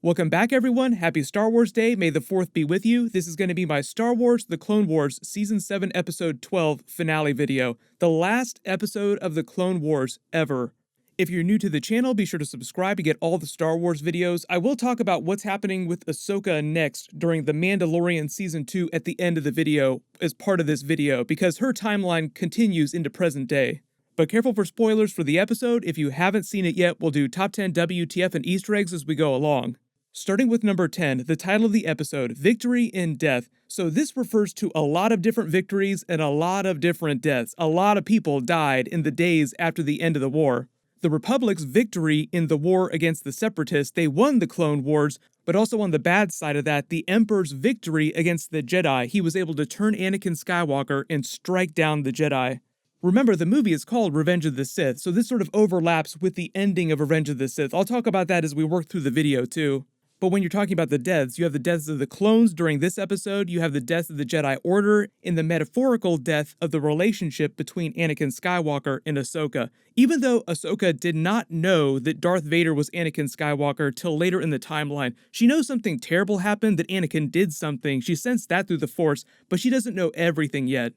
Welcome back, everyone. Happy Star Wars Day. May the 4th be with you. This is going to be my Star Wars The Clone Wars Season 7 Episode 12 finale video, the last episode of The Clone Wars ever. If you're new to the channel, be sure to subscribe to get all the Star Wars videos. I will talk about what's happening with Ahsoka next during The Mandalorian Season 2 at the end of the video as part of this video, because her timeline continues into present day. But careful for spoilers for the episode. If you haven't seen it yet, we'll do top 10 WTF and Easter eggs as we go along. Starting with number 10, the title of the episode, Victory in Death. So this refers to a lot of different victories and a lot of different deaths. A lot of people died in the days after the end of the war. The Republic's victory in the war against the Separatists, they won the Clone Wars, but also on the bad side of that, the Emperor's victory against the Jedi. He was able to turn Anakin Skywalker and strike down the Jedi. Remember, the movie is called Revenge of the Sith, so this sort of overlaps with the ending of Revenge of the Sith. I'll talk about that as we work through the video too. But when you're talking about the deaths, you have the deaths of the clones during this episode, you have the deaths of the Jedi Order, and the metaphorical death of the relationship between Anakin Skywalker and Ahsoka. Even though Ahsoka did not know that Darth Vader was Anakin Skywalker till later in the timeline, she knows something terrible happened, that Anakin did something, she sensed that through the Force, but she doesn't know everything yet.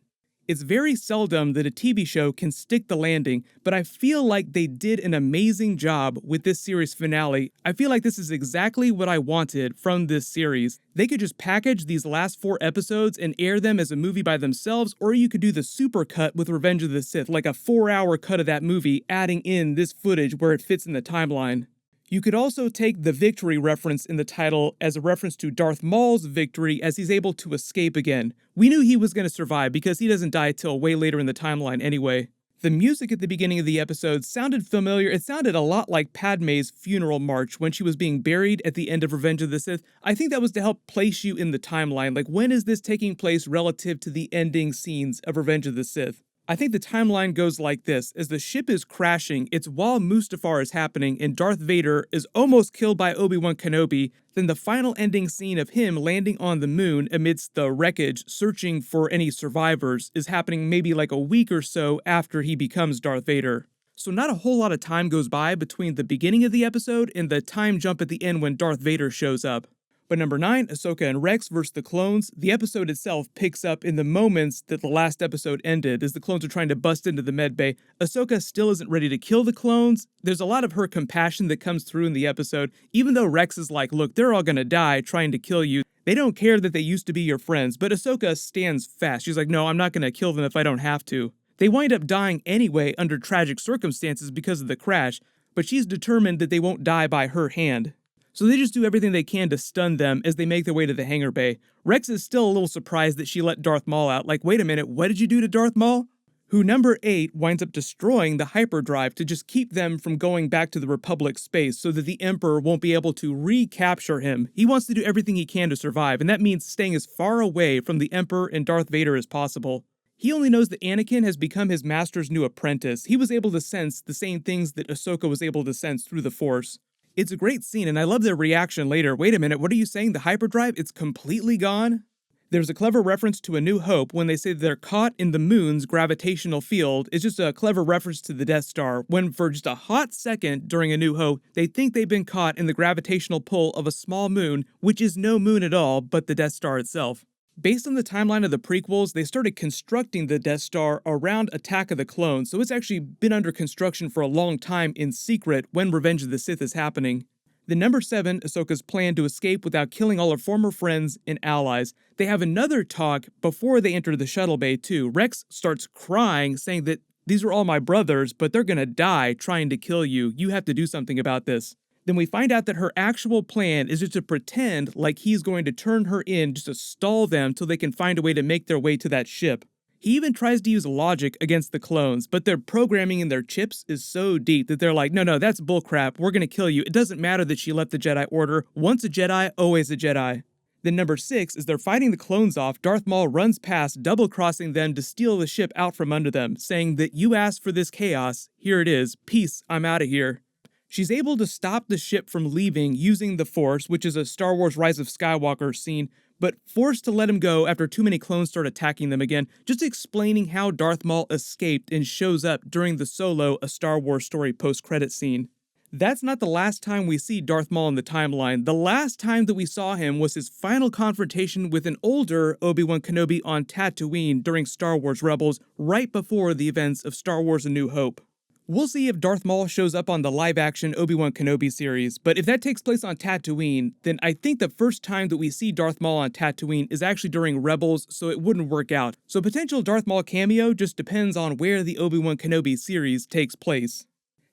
It's very seldom that a TV show can stick the landing, but I feel like they did an amazing job with this series finale. I feel like this is exactly what I wanted from this series. They could just package these last 4 episodes and air them as a movie by themselves, or you could do the super cut with Revenge of the Sith, like a 4-hour cut of that movie, adding in this footage where it fits in the timeline. You could also take the victory reference in the title as a reference to Darth Maul's victory as he's able to escape again. We knew he was going to survive because he doesn't die till way later in the timeline anyway. The music at the beginning of the episode sounded familiar. It sounded a lot like Padme's funeral march when she was being buried at the end of Revenge of the Sith. I think that was to help place you in the timeline, like when is this taking place relative to the ending scenes of Revenge of the Sith. I think the timeline goes like this. As the ship is crashing, it's while Mustafar is happening and Darth Vader is almost killed by Obi-Wan Kenobi, then the final ending scene of him landing on the moon amidst the wreckage searching for any survivors is happening maybe like a week or so after he becomes Darth Vader. So not a whole lot of time goes by between the beginning of the episode and the time jump at the end when Darth Vader shows up. But number 9, Ahsoka and Rex vs. the clones, the episode itself picks up in the moments that the last episode ended, as the clones are trying to bust into the medbay. Ahsoka still isn't ready to kill the clones. There's a lot of her compassion that comes through in the episode, even though Rex is like, look, they're all gonna die trying to kill you. They don't care that they used to be your friends, but Ahsoka stands fast. She's like, no, I'm not gonna kill them if I don't have to. They wind up dying anyway under tragic circumstances because of the crash, but she's determined that they won't die by her hand. So they just do everything they can to stun them as they make their way to the hangar bay. Rex is still a little surprised that she let Darth Maul out. Like, wait a minute, what did you do to Darth Maul? Who, number 8, winds up destroying the hyperdrive to just keep them from going back to the Republic space so that the Emperor won't be able to recapture him. He wants to do everything he can to survive, and that means staying as far away from the Emperor and Darth Vader as possible. He only knows that Anakin has become his master's new apprentice. He was able to sense the same things that Ahsoka was able to sense through the Force. It's a great scene, and I love their reaction later. Wait a minute, what are you saying? The hyperdrive? It's completely gone? There's a clever reference to A New Hope when they say they're caught in the moon's gravitational field. It's just a clever reference to the Death Star, when for just a hot second during A New Hope, they think they've been caught in the gravitational pull of a small moon, which is no moon at all, but the Death Star itself. Based on the timeline of the prequels, they started constructing the Death Star around Attack of the Clones, so it's actually been under construction for a long time in secret when Revenge of the Sith is happening. Then number 7, Ahsoka's plan to escape without killing all her former friends and allies. They have another talk before they enter the shuttle bay too. Rex starts crying, saying that these are all my brothers, but they're gonna die trying to kill you. You have to do something about this. Then we find out that her actual plan is just to pretend like he's going to turn her in just to stall them till they can find a way to make their way to that ship. He even tries to use logic against the clones, but their programming in their chips is so deep that they're like, no, that's bullcrap, we're gonna kill you. It doesn't matter that she left the Jedi Order. Once a Jedi, always a Jedi. Then number 6, as they're fighting the clones off, Darth Maul runs past, double-crossing them to steal the ship out from under them, saying that you asked for this chaos, here it is, peace, I'm out of here. She's able to stop the ship from leaving using the Force, which is a Star Wars Rise of Skywalker scene, but forced to let him go after too many clones start attacking them again, just explaining how Darth Maul escaped and shows up during the Solo, A Star Wars Story post-credit scene. That's not the last time we see Darth Maul in the timeline. The last time that we saw him was his final confrontation with an older Obi-Wan Kenobi on Tatooine during Star Wars Rebels, right before the events of Star Wars A New Hope. We'll see if Darth Maul shows up on the live-action Obi-Wan Kenobi series, but if that takes place on Tatooine, then I think the first time that we see Darth Maul on Tatooine is actually during Rebels, so it wouldn't work out. So potential Darth Maul cameo just depends on where the Obi-Wan Kenobi series takes place.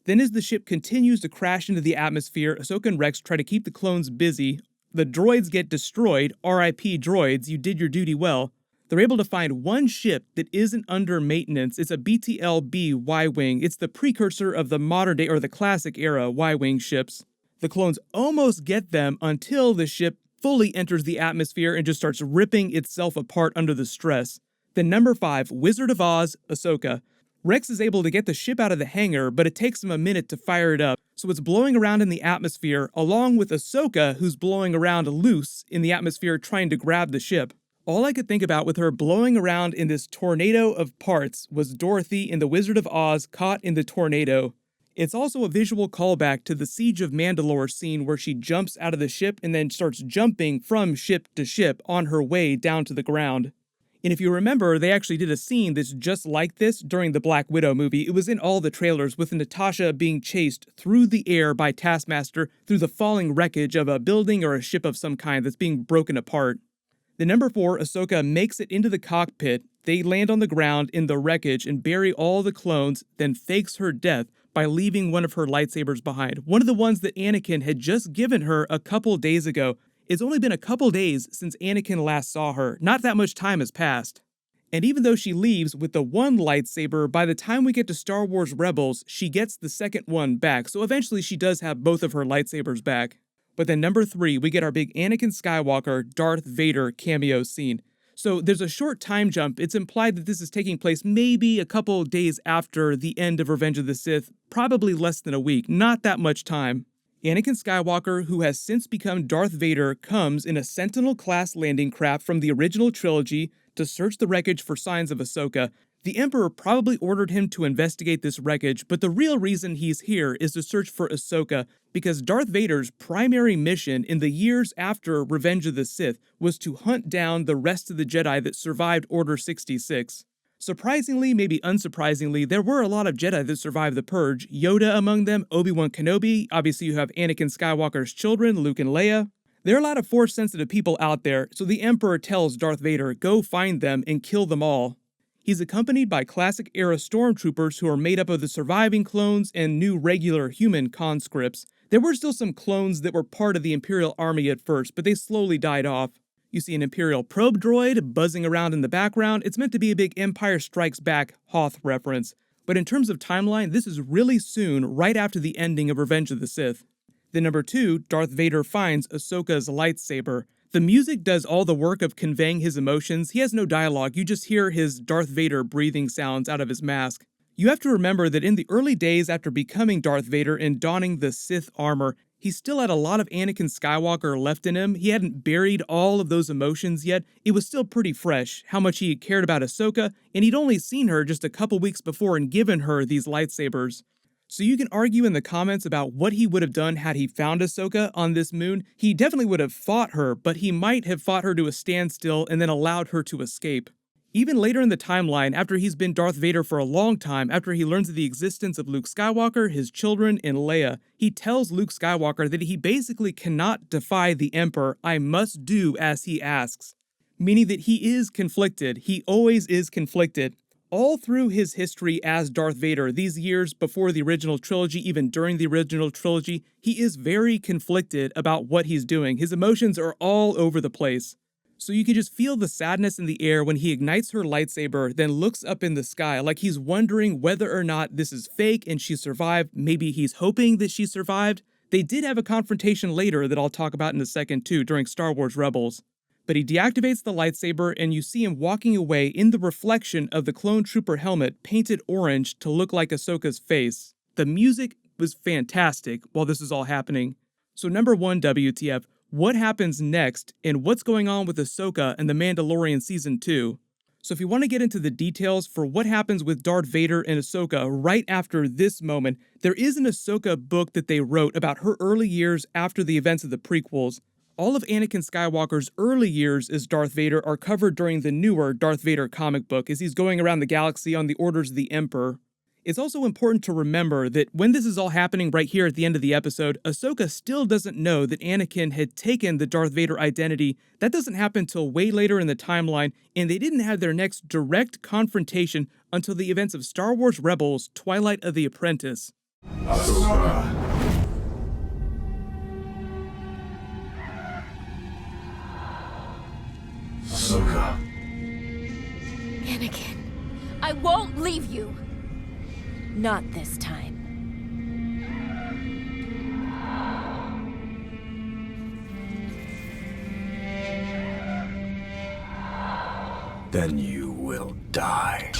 Then as the ship continues to crash into the atmosphere, Ahsoka and Rex try to keep the clones busy. The droids get destroyed. RIP droids, you did your duty well. They're able to find one ship that isn't under maintenance. It's a BTL-B Y-Wing. It's the precursor of the modern day or the classic era Y-Wing ships. The clones almost get them until the ship fully enters the atmosphere and just starts ripping itself apart under the stress. Then number 5, Wizard of Oz, Ahsoka. Rex is able to get the ship out of the hangar, but it takes him a minute to fire it up, so it's blowing around in the atmosphere, along with Ahsoka, who's blowing around loose in the atmosphere trying to grab the ship. All I could think about with her blowing around in this tornado of parts was Dorothy in The Wizard of Oz caught in the tornado. It's also a visual callback to the Siege of Mandalore scene where she jumps out of the ship and then starts jumping from ship to ship on her way down to the ground. And if you remember, they actually did a scene that's just like this during the Black Widow movie. It was in all the trailers, with Natasha being chased through the air by Taskmaster through the falling wreckage of a building or a ship of some kind that's being broken apart. The number 4, Ahsoka makes it into the cockpit. They land on the ground in the wreckage and bury all the clones, then fakes her death by leaving one of her lightsabers behind. One of the ones that Anakin had just given her a couple days ago. It's only been a couple days since Anakin last saw her. Not that much time has passed. And even though she leaves with the one lightsaber, by the time we get to Star Wars Rebels, she gets the second one back. So eventually she does have both of her lightsabers back. But then number 3, we get our big Anakin Skywalker, Darth Vader cameo scene. So there's a short time jump. It's implied that this is taking place maybe a couple days after the end of Revenge of the Sith, probably less than a week, not that much time. Anakin Skywalker, who has since become Darth Vader, comes in a Sentinel-class landing craft from the original trilogy to search the wreckage for signs of Ahsoka. The Emperor probably ordered him to investigate this wreckage, but the real reason he's here is to search for Ahsoka, because Darth Vader's primary mission in the years after Revenge of the Sith was to hunt down the rest of the Jedi that survived Order 66. Surprisingly, maybe unsurprisingly, there were a lot of Jedi that survived the Purge, Yoda among them, Obi-Wan Kenobi, obviously you have Anakin Skywalker's children, Luke and Leia. There are a lot of Force-sensitive people out there, so the Emperor tells Darth Vader, go find them and kill them all. He's accompanied by classic-era stormtroopers who are made up of the surviving clones and new regular human conscripts. There were still some clones that were part of the Imperial Army at first, but they slowly died off. You see an Imperial probe droid buzzing around in the background. It's meant to be a big Empire Strikes Back Hoth reference. But in terms of timeline, this is really soon, right after the ending of Revenge of the Sith. Then number 2, Darth Vader finds Ahsoka's lightsaber. The music does all the work of conveying his emotions. He has no dialogue, you just hear his Darth Vader breathing sounds out of his mask. You have to remember that in the early days after becoming Darth Vader and donning the Sith armor, he still had a lot of Anakin Skywalker left in him. He hadn't buried all of those emotions yet. It was still pretty fresh, how much he cared about Ahsoka, and he'd only seen her just a couple weeks before and given her these lightsabers. So you can argue in the comments about what he would have done had he found Ahsoka on this moon. He definitely would have fought her, but he might have fought her to a standstill and then allowed her to escape. Even later in the timeline, after he's been Darth Vader for a long time, after he learns of the existence of Luke Skywalker, his children, and Leia, he tells Luke Skywalker that he basically cannot defy the Emperor. I must do as he asks. Meaning that he is conflicted. He always is conflicted. All through his history as Darth Vader, these years before the original trilogy, even during the original trilogy, he is very conflicted about what he's doing. His emotions are all over the place. So you can just feel the sadness in the air when he ignites her lightsaber, then looks up in the sky like he's wondering whether or not this is fake and she survived. Maybe he's hoping that she survived. They did have a confrontation later that I'll talk about in a second too, during Star Wars Rebels. But he deactivates the lightsaber and you see him walking away in the reflection of the clone trooper helmet painted orange to look like Ahsoka's face. The music was fantastic while this is all happening. So number 1, WTF. What happens next, and what's going on with Ahsoka and The Mandalorian Season 2? So if you want to get into the details for what happens with Darth Vader and Ahsoka right after this moment, there is an Ahsoka book that they wrote about her early years after the events of the prequels. All of Anakin Skywalker's early years as Darth Vader are covered during the newer Darth Vader comic book as he's going around the galaxy on the orders of the Emperor. It's also important to remember that when this is all happening right here at the end of the episode, Ahsoka still doesn't know that Anakin had taken the Darth Vader identity. That doesn't happen until way later in the timeline, and they didn't have their next direct confrontation until the events of Star Wars Rebels: Twilight of the Apprentice. Ahsoka. Ahsoka. Anakin, I won't leave you. Not this time. Then you will die.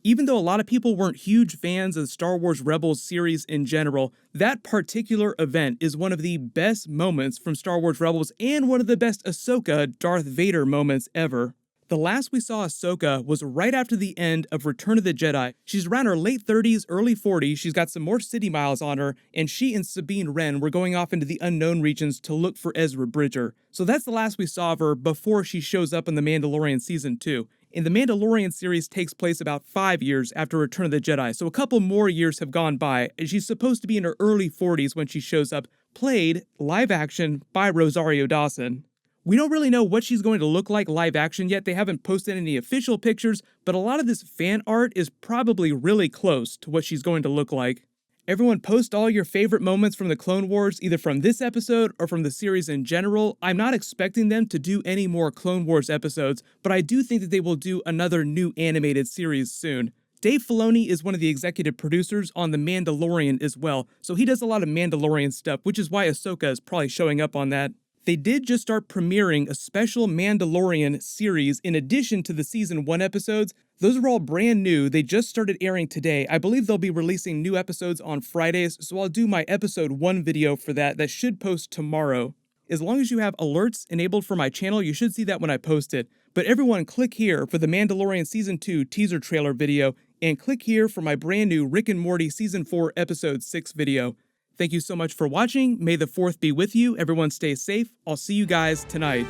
Even though a lot of people weren't huge fans of the Star Wars Rebels series in general, that particular event is one of the best moments from Star Wars Rebels and one of the best Ahsoka Darth Vader moments ever. The last we saw Ahsoka was right after the end of Return of the Jedi. She's around her late 30s, early 40s, she's got some more city miles on her, and she and Sabine Wren were going off into the unknown regions to look for Ezra Bridger. So that's the last we saw of her before she shows up in The Mandalorian Season 2. And The Mandalorian series takes place about 5 years after Return of the Jedi, so a couple more years have gone by, and she's supposed to be in her early 40s when she shows up, played, live action, by Rosario Dawson. We don't really know what she's going to look like live action yet. They haven't posted any official pictures, but a lot of this fan art is probably really close to what she's going to look like. Everyone post all your favorite moments from the Clone Wars, either from this episode or from the series in general. I'm not expecting them to do any more Clone Wars episodes, but I do think that they will do another new animated series soon. Dave Filoni is one of the executive producers on The Mandalorian as well, so he does a lot of Mandalorian stuff, which is why Ahsoka is probably showing up on that. They did just start premiering a special Mandalorian series in addition to the Season 1 episodes. Those are all brand new. They just started airing today. I believe they'll be releasing new episodes on Fridays, so I'll do my Episode 1 video for that. That should post tomorrow. As long as you have alerts enabled for my channel, you should see that when I post it. But everyone click here for the Mandalorian Season 2 teaser trailer video, and click here for my brand new Rick and Morty Season 4 Episode 6 video. Thank you so much for watching. May the 4th be with you. Everyone stay safe. I'll see you guys tonight.